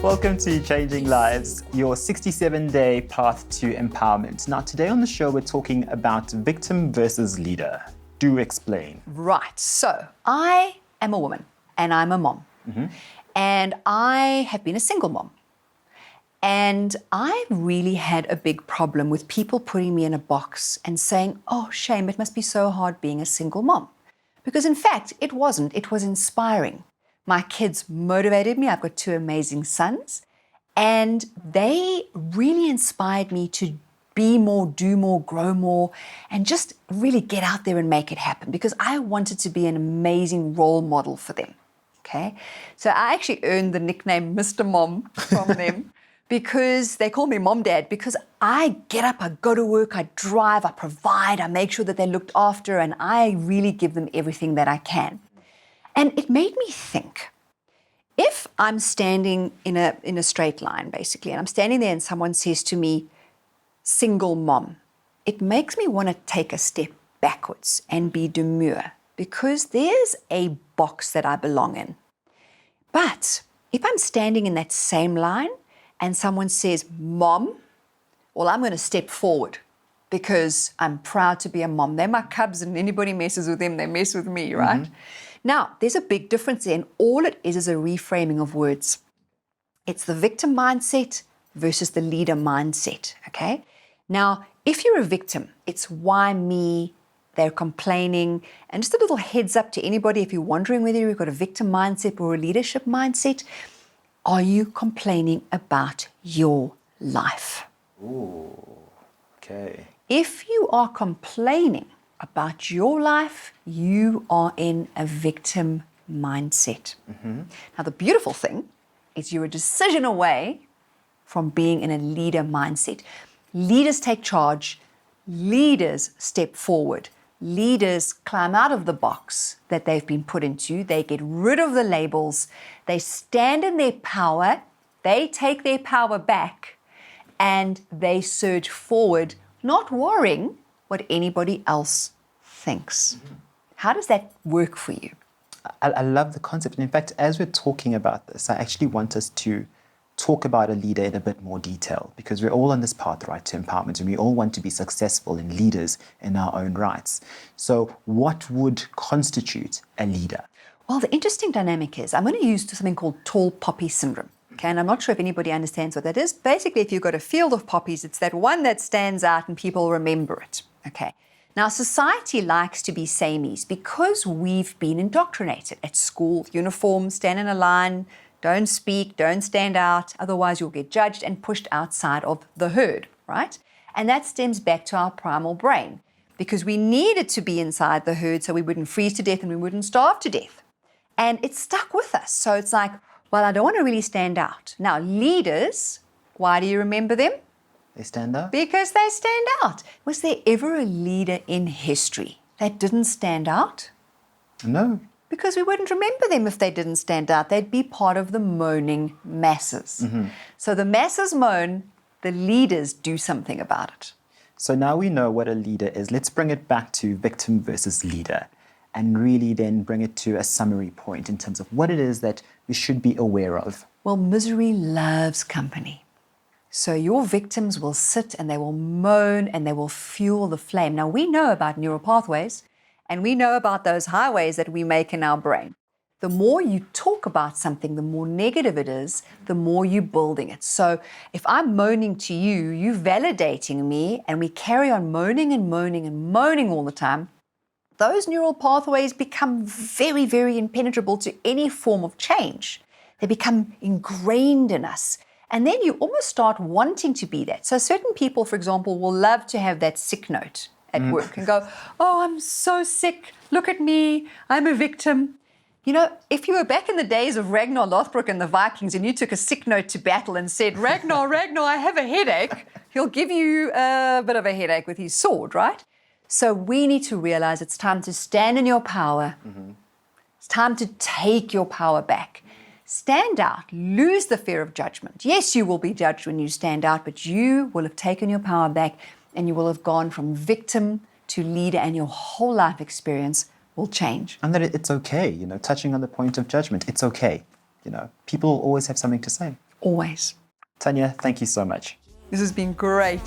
Welcome to Changing Lives, your 67-day path to empowerment. Now, today on the show, we're talking about victim versus leader. Do explain. Right. So I am a woman and I'm a mom. And I have been a single mom. And I really had a big problem with people putting me in a box and saying, oh, shame, it must be so hard being a single mom. Because in fact, it wasn't. It was inspiring. My kids motivated me. I've got two amazing sons. And they really inspired me to be more, do more, grow more, and just really get out there and make it happen because I wanted to be an amazing role model for them. Okay. So I actually earned the nickname Mr. Mom from them because they call me Mom Dad because I get up, I go to work, I drive, I provide, I make sure that they're looked after, and I really give them everything that I can. And it made me think, if I'm standing in a straight line, basically, and I'm standing there and someone says to me, single mom, it makes me want to take a step backwards and be demure because there's a box that I belong in. But if I'm standing in that same line and someone says, mom, well, I'm going to step forward because I'm proud to be a mom. They're my cubs, and anybody messes with them, they mess with me, right? Now, there's a big difference there, and all it is a reframing of words. It's the victim mindset versus the leader mindset, okay? Now, if you're a victim, it's why me, they're complaining. And just a little heads up to anybody, if you're wondering whether you've got a victim mindset or a leadership mindset, are you complaining about your life? Ooh, okay. If you are complaining about your life, you are in a victim mindset. Now, the beautiful thing is you're a decision away from being in a leader mindset. Leaders take charge. Leaders step forward. Leaders climb out of the box that they've been put into. They get rid of the labels. They stand in their power. They take their power back and they surge forward, not worrying what anybody else thinks. How does that work for you? I love the concept. And in fact, as we're talking about this, I actually want us to talk about a leader in a bit more detail because we're all on this path, right, to empowerment, and we all want to be successful and leaders in our own rights. So what would constitute a leader? Well, the interesting dynamic is I'm going to use something called tall poppy syndrome. Okay, and I'm not sure if anybody understands what that is. Basically, if you've got a field of poppies, it's that one that stands out and people remember it. Okay. Now, society likes to be samies because we've been indoctrinated at school, uniform, stand in a line, don't speak, don't stand out, otherwise you'll get judged and pushed outside of the herd, right? And that stems back to our primal brain because we needed to be inside the herd so we wouldn't freeze to death and we wouldn't starve to death. And it stuck with us. So it's like, well, I don't want to really stand out. Now, leaders, why do you remember them? They stand out? Because they stand out. Was there ever a leader in history that didn't stand out? No. Because we wouldn't remember them if they didn't stand out. They'd be part of the moaning masses. So the masses moan, the leaders do something about it. So now we know what a leader is. Let's bring it back to victim versus leader and really then bring it to a summary point in terms of what it is that we should be aware of. Well, misery loves company. So your victims will sit and they will moan and they will fuel the flame. Now, we know about neural pathways and we know about those highways that we make in our brain. The more you talk about something, the more negative it is, the more you're building it. So if I'm moaning to you, you're validating me, and we carry on moaning and moaning and moaning all the time, those neural pathways become very, very impenetrable to any form of change. They become ingrained in us. And then you almost start wanting to be that. So certain people, for example, will love to have that sick note at work and go, oh, I'm so sick. Look at me. I'm a victim. You know, if you were back in the days of Ragnar Lothbrok and the Vikings and you took a sick note to battle and said, Ragnar, I have a headache, he'll give you a bit of a headache with his sword, right? So we need to realize it's time to stand in your power. It's time to take your power back. Stand out, lose the fear of judgment. Yes, you will be judged when you stand out, but you will have taken your power back and you will have gone from victim to leader, and your whole life experience will change. And that it's okay, touching on the point of judgment, it's okay. People always have something to say. always. Tanya, thank you so much. This has been great.